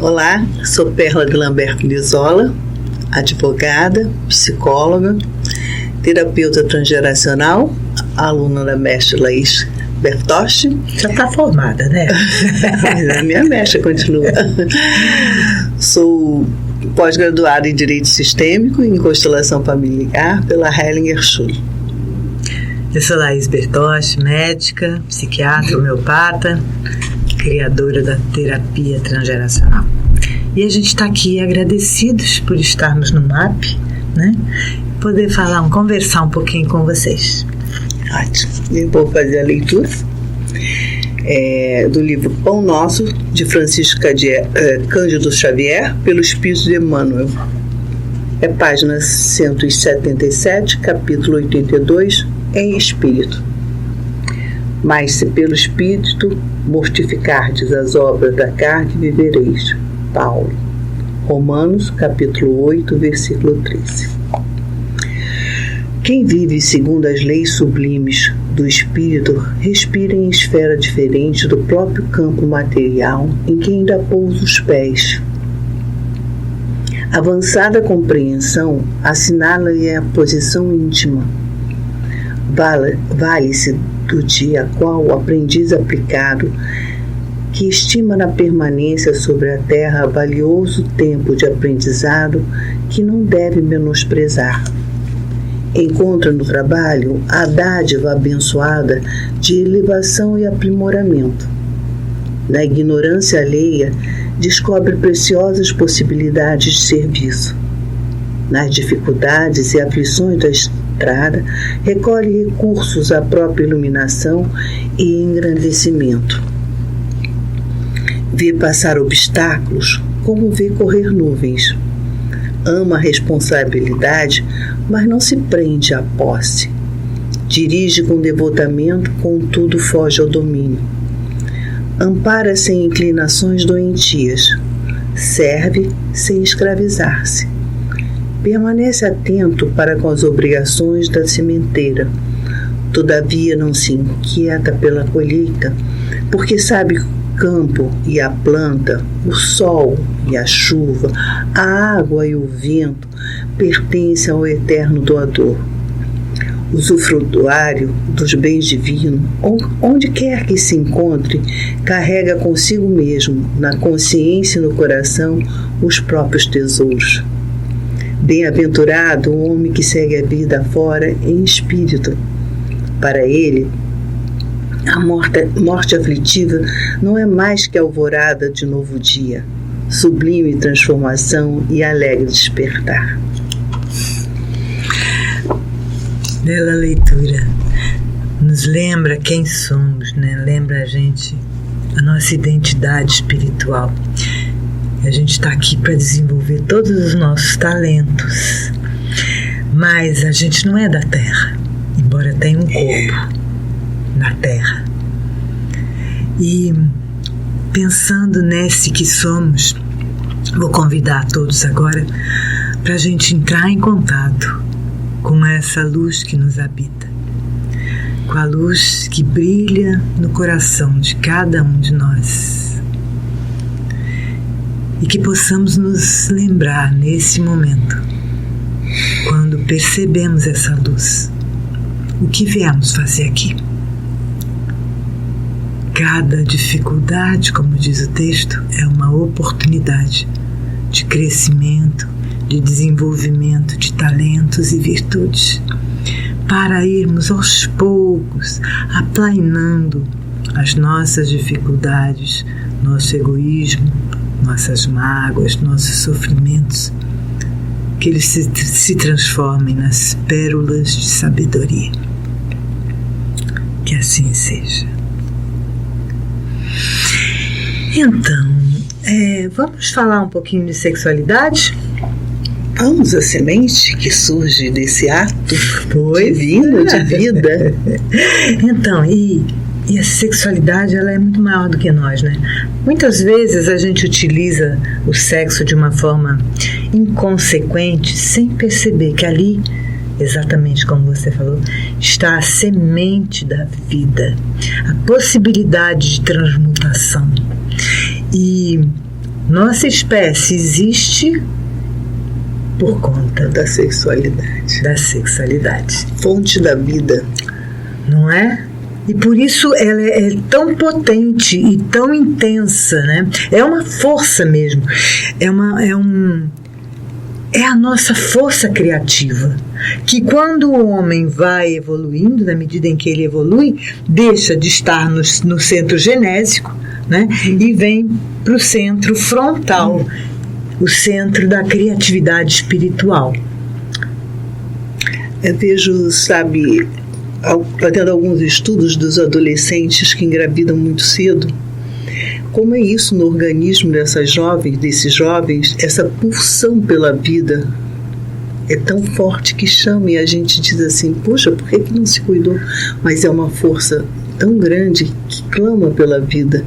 Olá, sou Perla de Lamberto Lizola, advogada, psicóloga, terapeuta transgeracional, aluna da mestre Laís Bertotti. Já está formada, né? Mas a minha mestra continua. Sou pós-graduada em Direito Sistêmico e em Constelação Familiar pela Hellinger Schule. Eu sou Laís Bertotti, médica, psiquiatra, homeopata, criadora da terapia transgeracional. E a gente está aqui agradecidos por estarmos no MAP, né? Poder conversar um pouquinho com vocês. Ótimo. Eu vou fazer a leitura do livro Pão Nosso, de Francisco Cândido Xavier, pelo Espírito de Emmanuel. É página 177, capítulo 82, em Espírito. Mas se pelo Espírito mortificardes as obras da carne, vivereis. Paulo. Romanos, capítulo 8, versículo 13. Quem vive segundo as leis sublimes do Espírito respira em esfera diferente do próprio campo material em que ainda pousa os pés. Avançada compreensão assinala-lhe a posição íntima. Vale-se do dia a qual o aprendiz aplicado, que estima na permanência sobre a terra valioso tempo de aprendizado que não deve menosprezar, encontra no trabalho a dádiva abençoada de elevação e aprimoramento. Na ignorância alheia, descobre preciosas possibilidades de serviço. Nas dificuldades e aflições da estrada, recolhe recursos à própria iluminação e engrandecimento. Vê passar obstáculos como vê correr nuvens. Ama a responsabilidade, mas não se prende à posse. Dirige com devotamento, contudo foge ao domínio. Ampara sem inclinações doentias. Serve sem escravizar-se. Permanece atento para com as obrigações da sementeira. Todavia não se inquieta pela colheita, porque sabe que o campo e a planta, o sol e a chuva, a água e o vento pertencem ao eterno doador. Usufrutuário dos bens divinos, onde quer que se encontre, carrega consigo mesmo, na consciência e no coração, os próprios tesouros. Bem-aventurado o homem que segue a vida fora em espírito. Para ele, a morte aflitiva não é mais que a alvorada de novo dia, sublime transformação e alegre despertar. Bela leitura. Nos lembra quem somos, né? Lembra a gente a nossa identidade espiritual. A gente está aqui para desenvolver todos os nossos talentos. Mas a gente não é da Terra, embora tenha um corpo na Terra. E pensando nesse que somos, vou convidar todos agora para a gente entrar em contato com essa luz que nos habita, com a luz que brilha no coração de cada um de nós. E que possamos nos lembrar nesse momento, quando percebemos essa luz, o que viemos fazer aqui. Cada dificuldade, como diz o texto, é uma oportunidade de crescimento, de desenvolvimento de talentos e virtudes, para irmos aos poucos aplainando as nossas dificuldades, nosso egoísmo, nossas mágoas, nossos sofrimentos, que eles se transformem nas pérolas de sabedoria. Que assim seja. Então, vamos falar um pouquinho de sexualidade? Vamos, a semente que surge desse ato divino de vida. Então, e a sexualidade, ela é muito maior do que nós, né? Muitas vezes a gente utiliza o sexo de uma forma inconsequente, sem perceber que ali, exatamente como você falou, está a semente da vida, a possibilidade de transmutação. E Nossa espécie existe por conta da sexualidade. Da sexualidade. Fonte da vida. Não é? E por isso ela é tão potente e tão intensa, né? É uma força mesmo. É a nossa força criativa, que quando o homem vai evoluindo, na medida em que ele evolui, deixa de estar no centro genésico, né? E vem para o centro frontal, o centro da criatividade espiritual. Eu vejo, sabe, fazendo alguns estudos dos adolescentes que engravidam muito cedo, como é isso no organismo desses jovens, essa pulsão pela vida é tão forte que chama, e a gente diz assim, poxa, por que não se cuidou? Mas é uma força tão grande que clama pela vida.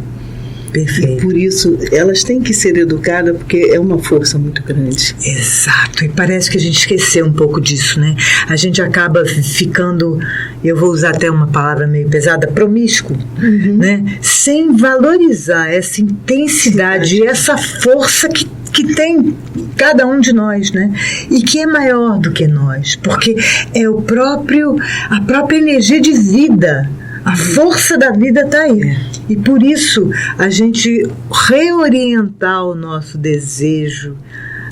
Perfeito. E por isso elas têm que ser educadas, porque é uma força muito grande. Exato, e parece que a gente esqueceu um pouco disso, né? A gente acaba ficando, eu vou usar até uma palavra meio pesada, promíscuo, né? Sem valorizar essa intensidade e essa força que tem cada um de nós, né? E que é maior do que nós, porque é a própria energia de vida. A força da vida está aí. E por isso a gente reorientar o nosso desejo,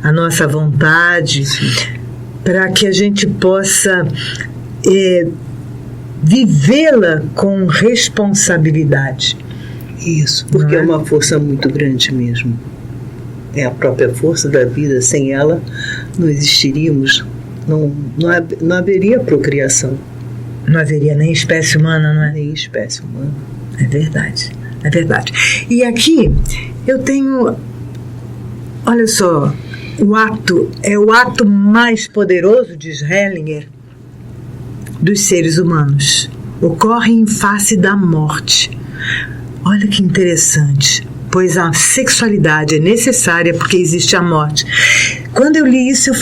a nossa vontade, para que a gente possa vivê-la com responsabilidade. Isso, porque é uma força muito grande mesmo. É a própria força da vida. Sem ela não existiríamos, não haveria procriação. Não haveria nem espécie humana, não é? Nem espécie humana. É verdade, é verdade. E aqui eu tenho, olha só, é o ato mais poderoso, diz Hellinger, dos seres humanos. Ocorre em face da morte. Olha que interessante, pois a sexualidade é necessária porque existe a morte. Quando eu li isso, eu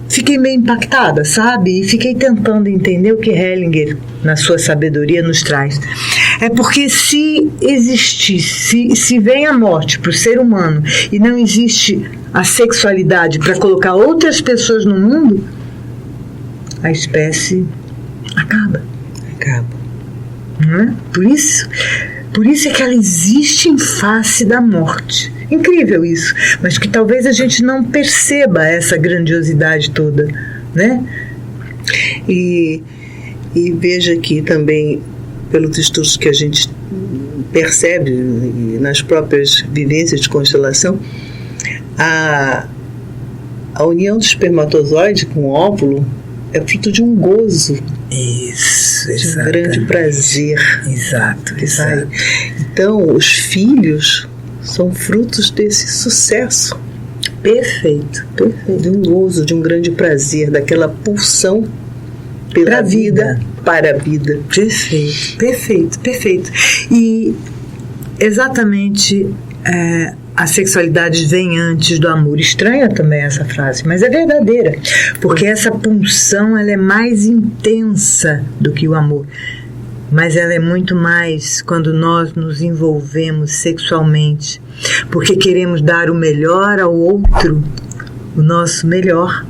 fiquei meio impactada, sabe? E fiquei tentando entender o que Hellinger, na sua sabedoria, nos traz. É porque se vem a morte para o ser humano e não existe a sexualidade para colocar outras pessoas no mundo, a espécie acaba. Não é? Por isso é que ela existe em face da morte. Incrível isso, mas que talvez a gente não perceba essa grandiosidade toda, né? E veja aqui também, pelos estudos que a gente percebe nas próprias vivências de constelação, a união do espermatozoide com o óvulo é fruto de um gozo. Isso, de um grande prazer. Exato. Então, os filhos são frutos desse sucesso. Perfeito. De um gozo, de um grande prazer, daquela pulsão pela vida, para a vida. Perfeito. E exatamente a sexualidade vem antes do amor. Estranha também essa frase, mas é verdadeira, porque essa pulsão ela é mais intensa do que o amor. Mas ela é muito mais quando nós nos envolvemos sexualmente, porque queremos dar o melhor ao outro, o nosso melhor.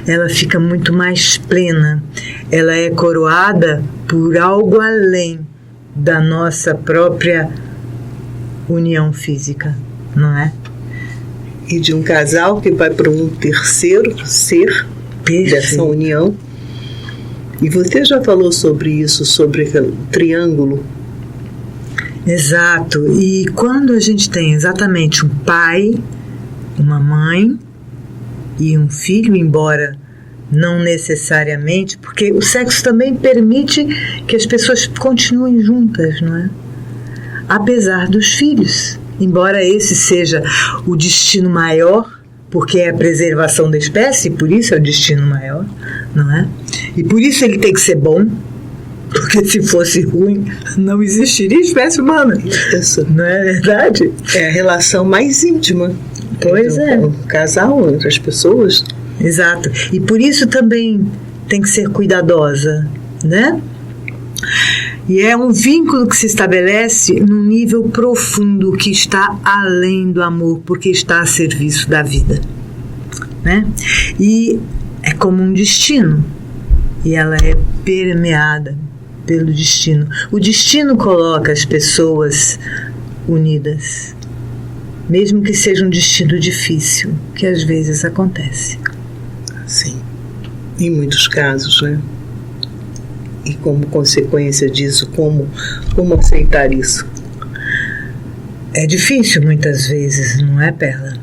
Ela fica muito mais plena, ela é coroada por algo além da nossa própria união física, não é? E de um casal que vai para um terceiro ser dessa união. E você já falou sobre isso, sobre aquele triângulo. Exato. E quando a gente tem exatamente um pai, uma mãe e um filho, embora não necessariamente, porque o sexo também permite que as pessoas continuem juntas, não é? Apesar dos filhos, embora esse seja o destino maior, porque é a preservação da espécie, por isso é o destino maior, não é? E por isso ele tem que ser bom, porque se fosse ruim, não existiria espécie humana. Isso. Não é verdade? É a relação mais íntima. Pois é. Um casal, entre as pessoas. Exato. E por isso também tem que ser cuidadosa, né? E é um vínculo que se estabelece num nível profundo que está além do amor, porque está a serviço da vida, né? E é como um destino, e ela é permeada pelo destino. O destino coloca as pessoas unidas, mesmo que seja um destino difícil, que às vezes acontece. Sim, em muitos casos, né? E como consequência disso, como aceitar isso? É difícil muitas vezes, não é, Perla?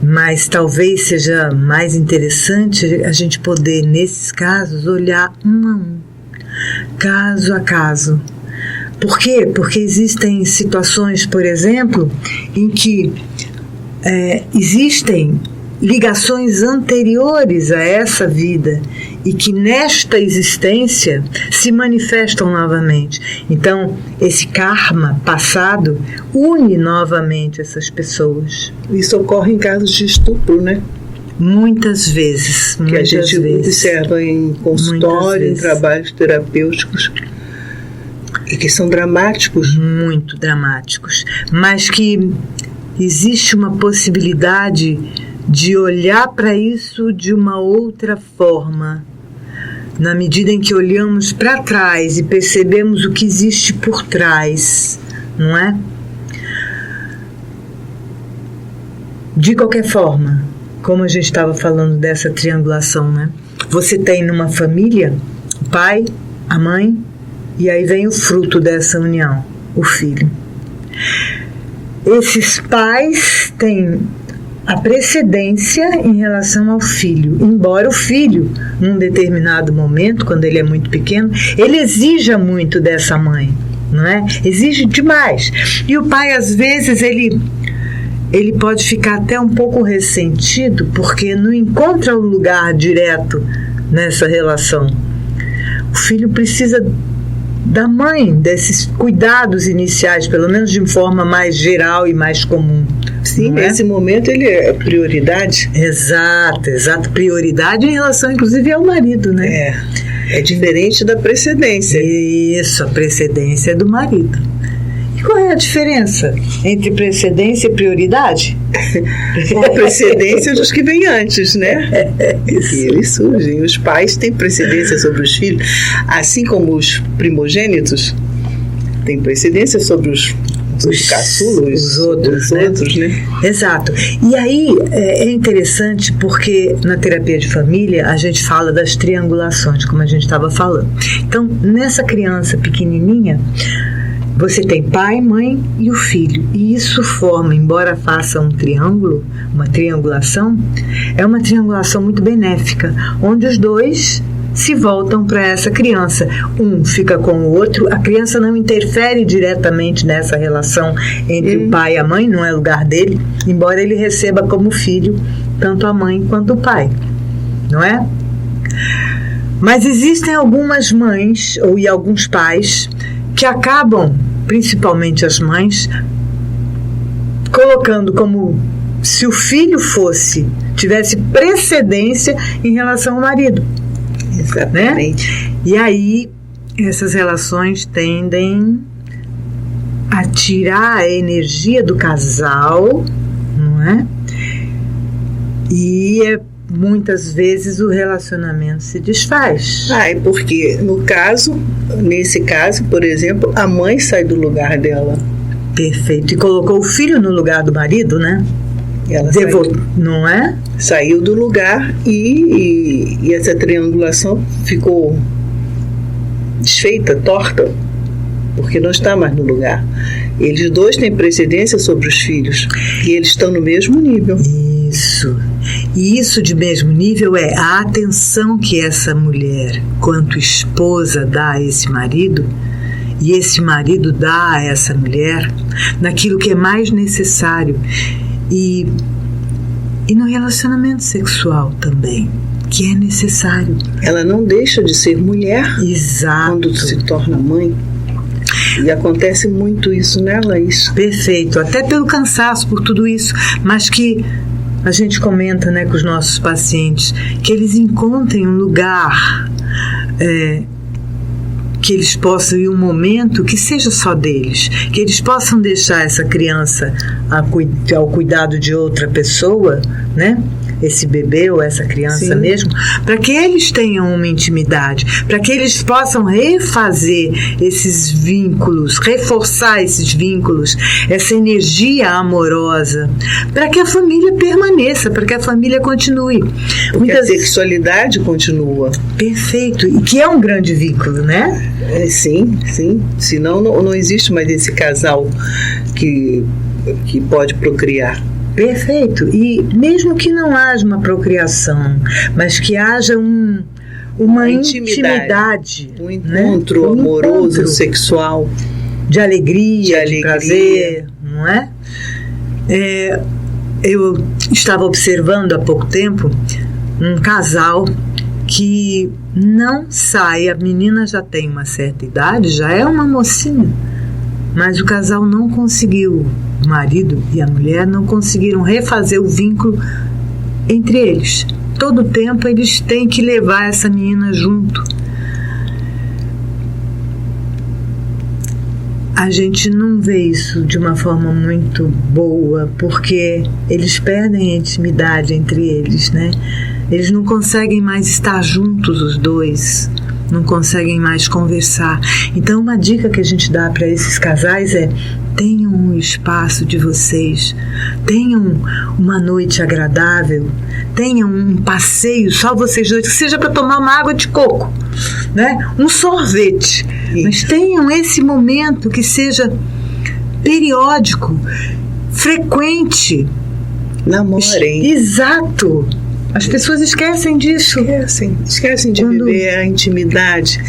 Mas talvez seja mais interessante a gente poder, nesses casos, olhar um a um, caso a caso. Por quê? Porque existem situações, por exemplo, em que existem ligações anteriores a essa vida e que nesta existência se manifestam novamente. Então, esse karma passado une novamente essas pessoas. Isso ocorre em casos de estupro, né? Muitas vezes. Que a gente observa em consultório, em trabalhos terapêuticos, e que são dramáticos. Muito dramáticos. Mas que existe uma possibilidade de olhar para isso de uma outra forma, na medida em que olhamos para trás e percebemos o que existe por trás, não é? De qualquer forma, como a gente estava falando dessa triangulação, né? Você tem numa família o pai, a mãe, e aí vem o fruto dessa união, o filho. Esses pais têm a precedência em relação ao filho, embora o filho, num determinado momento, quando ele é muito pequeno, ele exija muito dessa mãe, não é? Exige demais. E o pai, às vezes, ele pode ficar até um pouco ressentido, porque não encontra um lugar direto nessa relação. O filho precisa da mãe, desses cuidados iniciais, pelo menos de forma mais geral e mais comum. Sim, nesse momento ele é prioridade. Exato. Prioridade em relação, inclusive, ao marido, né? É diferente da precedência. Isso, a precedência é do marido. E qual é a diferença entre precedência e prioridade? A precedência dos que vêm antes, né? E eles surgem. Os pais têm precedência sobre os filhos, assim como os primogênitos têm precedência sobre os caçulos, os outros, né? Exato. E aí é interessante porque na terapia de família a gente fala das triangulações, como a gente estava falando. Então, nessa criança pequenininha, você tem pai, mãe e o filho. E isso forma, embora faça um triângulo, uma triangulação, é uma triangulação muito benéfica, onde os dois se voltam para essa criança. Um fica com o outro, a criança não interfere diretamente nessa relação entre o pai e a mãe, não é lugar dele, embora ele receba como filho tanto a mãe quanto o pai, não é? Mas existem algumas mães e alguns pais que acabam, principalmente as mães, colocando como se o filho tivesse precedência em relação ao marido. Exatamente. Né? E aí essas relações tendem a tirar a energia do casal, não é? E muitas vezes o relacionamento se desfaz. É porque nesse caso, por exemplo, a mãe sai do lugar dela. Perfeito. E colocou o filho no lugar do marido, né? Ela não é? Saiu do lugar e essa triangulação ficou desfeita, torta, porque não está mais no lugar. Eles dois têm precedência sobre os filhos e eles estão no mesmo nível. Isso. E isso de mesmo nível é a atenção que essa mulher, quanto esposa, dá a esse marido, e esse marido dá a essa mulher, naquilo que é mais necessário. E no relacionamento sexual também, que é necessário. Ela não deixa de ser mulher. Exato. Quando se torna mãe. E acontece muito isso, né, Laís? Perfeito. Até pelo cansaço, por tudo isso. Mas que a gente comenta, né, com os nossos pacientes, que eles encontrem um lugar que eles possam ir um momento que seja só deles, que eles possam deixar essa criança ao cuidado de outra pessoa, né? Esse bebê ou essa criança Sim. mesmo, para que eles tenham uma intimidade, para que eles possam refazer esses vínculos, reforçar esses vínculos, essa energia amorosa, para que a família permaneça, para que a família continue. Porque a sexualidade continua. Perfeito, e que é um grande vínculo, né? Sim, sim. Senão não existe mais esse casal que pode procriar. Perfeito. E mesmo que não haja uma procriação, mas que haja uma intimidade, um encontro, né? Amoroso, sexual, de alegria, de prazer, não é? Eu estava observando há pouco tempo um casal que não sai, a menina já tem uma certa idade, já é uma mocinha, mas o casal não conseguiu, o marido e a mulher não conseguiram refazer o vínculo entre eles. Todo tempo eles têm que levar essa menina junto. A gente não vê isso de uma forma muito boa, porque eles perdem a intimidade entre eles, né? Eles não conseguem mais estar juntos, os dois, não conseguem mais conversar. Então, uma dica que a gente dá para esses casais é: tenham um espaço de vocês, tenham uma noite agradável, tenham um passeio, só vocês dois, que seja para tomar uma água de coco, né? Um sorvete. Isso. Mas tenham esse momento que seja periódico, frequente. Namorem. Exato. As pessoas esquecem disso. Esquecem de viver a intimidade,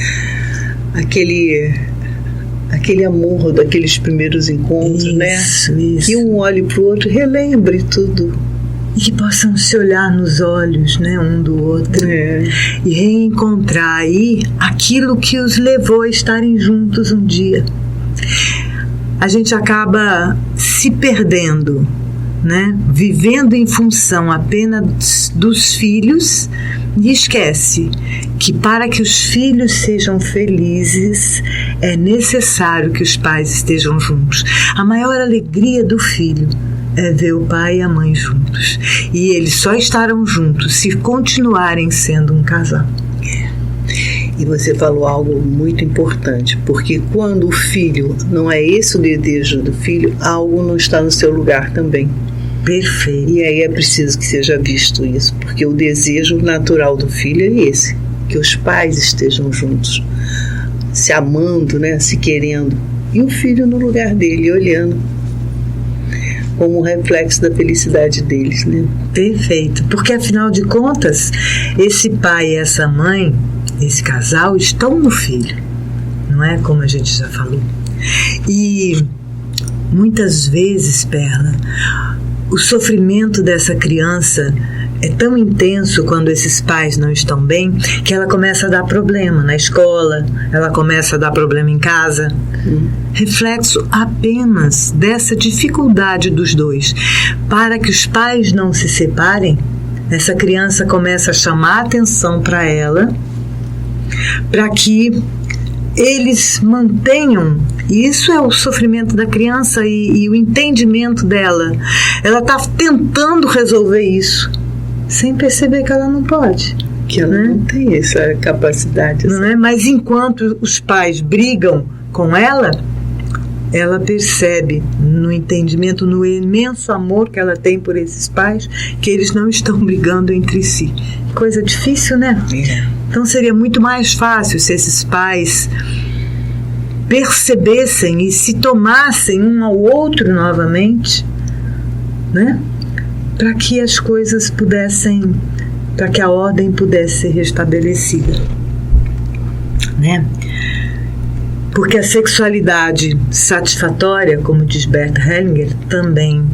aquele amor daqueles primeiros encontros, isso, né? Isso. Que um olhe para o outro, relembre tudo. E que possam se olhar nos olhos, né, um do outro, e reencontrar aí aquilo que os levou a estarem juntos um dia. A gente acaba se perdendo, né, vivendo em função apenas dos filhos, e esquece que para que os filhos sejam felizes é necessário que os pais estejam juntos. A maior alegria do filho é ver o pai e a mãe juntos, e eles só estarão juntos se continuarem sendo um casal. E você falou algo muito importante, porque quando o filho, não é esse o desejo do filho, algo não está no seu lugar também. Perfeito. E aí é preciso que seja visto isso, porque o desejo natural do filho é esse, que os pais estejam juntos, se amando, né, se querendo, e o filho no lugar dele, olhando como um reflexo da felicidade deles, né? Perfeito, porque afinal de contas, esse pai e essa mãe, esse casal, estão no filho, não é? Como a gente já falou. E muitas vezes, Perla, o sofrimento dessa criança é tão intenso quando esses pais não estão bem, que ela começa a dar problema na escola, ela começa a dar problema em casa. Reflexo apenas dessa dificuldade dos dois. Para que os pais não se separem, essa criança começa a chamar atenção para ela, para que eles mantenham. E isso é o sofrimento da criança e o entendimento dela. Ela está tentando resolver isso, sem perceber que ela não pode. Que ela não tem essa capacidade. Não é? Mas enquanto os pais brigam com ela percebe no entendimento, no imenso amor que ela tem por esses pais, que eles não estão brigando entre si. Coisa difícil, né? Então seria muito mais fácil se esses pais percebessem e se tomassem um ao outro novamente, né? Para que as coisas pudessem, para que a ordem pudesse ser restabelecida, né? Porque a sexualidade satisfatória, como diz Bert Hellinger, também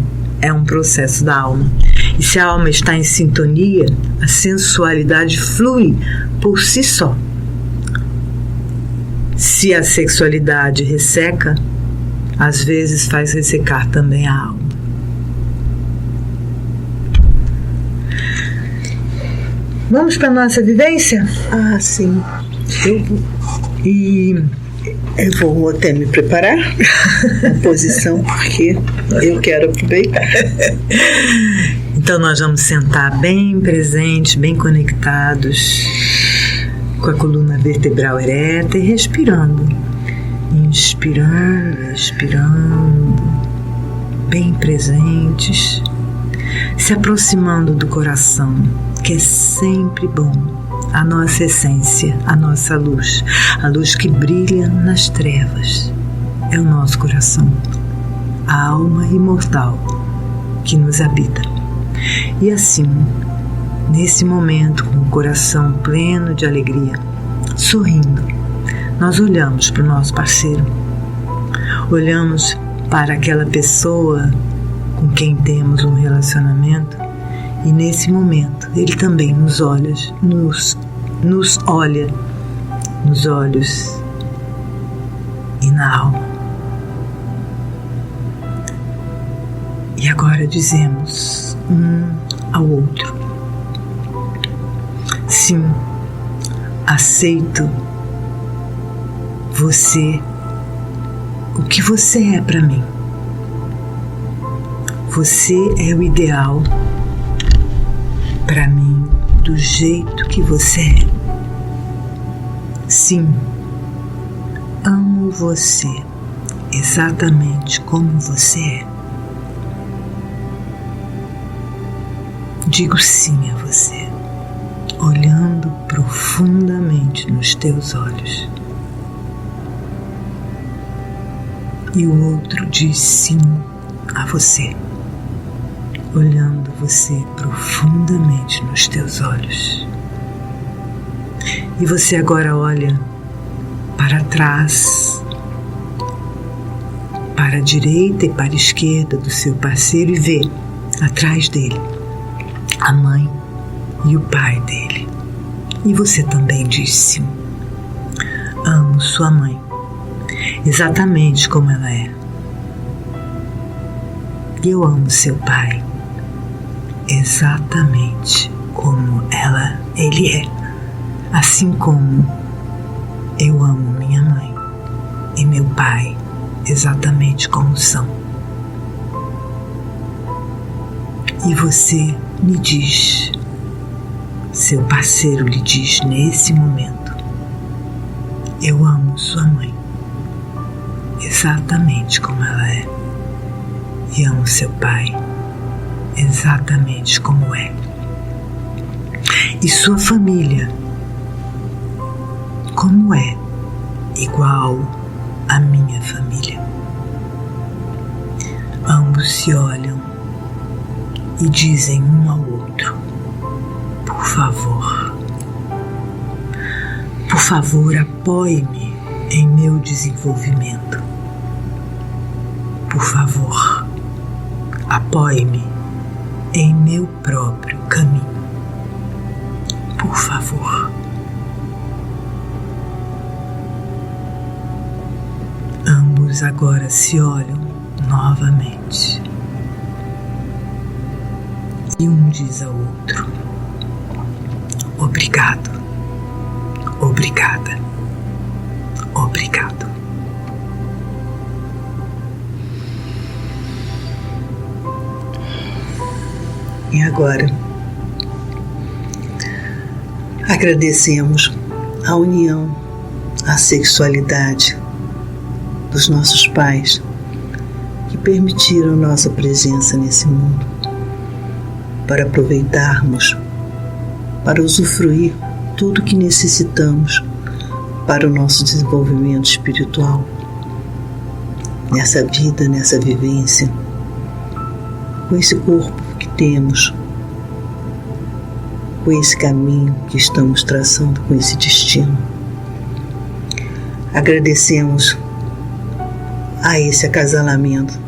é um processo da alma. E se a alma está em sintonia, a sensualidade flui por si só. Se a sexualidade resseca, às vezes faz ressecar também a alma. Vamos para a nossa vivência? Sim. E eu vou até me preparar na posição, porque eu quero aproveitar. Então nós vamos sentar bem presentes, bem conectados, com a coluna vertebral ereta e respirando. Inspirando, expirando, bem presentes, se aproximando do coração, que é sempre bom, a nossa essência, a nossa luz, a luz que brilha nas trevas, é o nosso coração, a alma imortal que nos habita. E assim, nesse momento, com o coração pleno de alegria, sorrindo, nós olhamos para o nosso parceiro, olhamos para aquela pessoa com quem temos um relacionamento e nesse momento ele também nos olha nos olhos e na alma. E agora dizemos um ao outro: sim, aceito você, o que você é para mim. Você é o ideal para mim, do jeito que você é. Sim, amo você exatamente como você é. Digo sim a você, olhando profundamente nos teus olhos. E o outro diz sim a você, olhando você profundamente nos teus olhos. E você agora olha para trás, para a direita e para a esquerda do seu parceiro e vê atrás dele a mãe e o pai dele. E você também diz sim, amo sua mãe exatamente como ela é. E eu amo seu pai exatamente como ele é, assim como eu amo minha mãe e meu pai exatamente como são. E você me diz, seu parceiro lhe diz nesse momento: eu amo sua mãe exatamente como ela é e amo seu pai exatamente como é. E sua família, como é, igual à minha família. Ambos se olham e dizem um ao outro: por favor, apoie-me em meu desenvolvimento. Por favor, apoie-me em meu próprio caminho. Por favor. Ambos agora se olham novamente. E um diz ao outro: obrigado, obrigada, obrigado. E agora, agradecemos a união, a sexualidade dos nossos pais que permitiram nossa presença nesse mundo para aproveitarmos, para usufruir tudo que necessitamos para o nosso desenvolvimento espiritual, nessa vida, nessa vivência, com esse corpo que temos, com esse caminho que estamos traçando, com esse destino. Agradecemos a esse acasalamento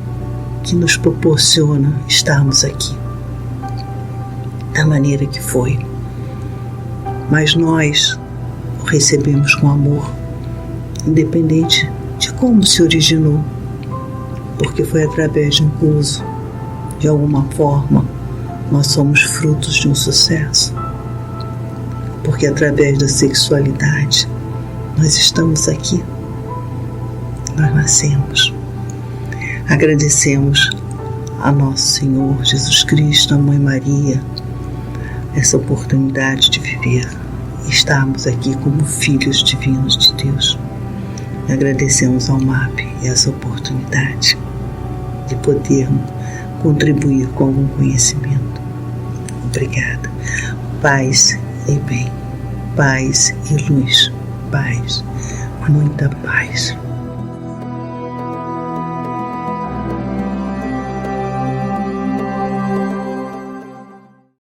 que nos proporciona estarmos aqui, da maneira que foi. Mas nós o recebemos com amor, independente de como se originou, porque foi através de um gozo. De alguma forma, nós somos frutos de um sucesso, porque através da sexualidade Nós estamos aqui. Nós nascemos. Agradecemos a Nosso Senhor Jesus Cristo, a Mãe Maria, essa oportunidade de viver e estarmos aqui como filhos divinos de Deus. Agradecemos ao MAP essa oportunidade de podermos contribuir com algum conhecimento. Obrigada. Paz e bem, paz e luz, paz, muita paz.